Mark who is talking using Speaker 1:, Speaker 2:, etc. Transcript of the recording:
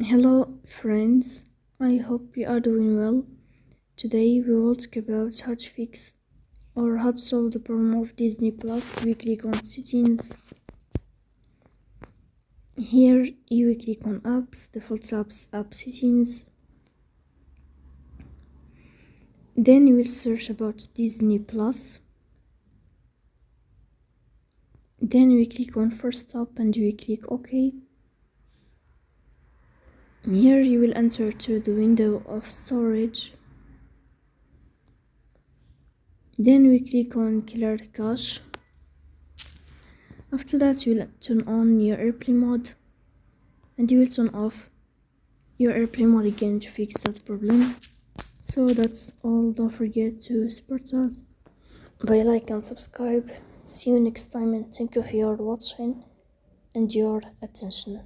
Speaker 1: Hello, friends. I hope you are doing well. Today we will talk about how to fix or how to solve the problem of Disney Plus. We click on settings. Here you will click on apps, default apps, app settings. Then you will search about Disney Plus. Then we click on first stop and we click OK. Here you will enter to the window of storage. Then we click on clear cache. After that you will turn on your airplane mode and you will turn off your airplane mode again to fix that problem. So that's all. Don't forget to support us by like and subscribe. See you next time and thank you for your watching and your attention.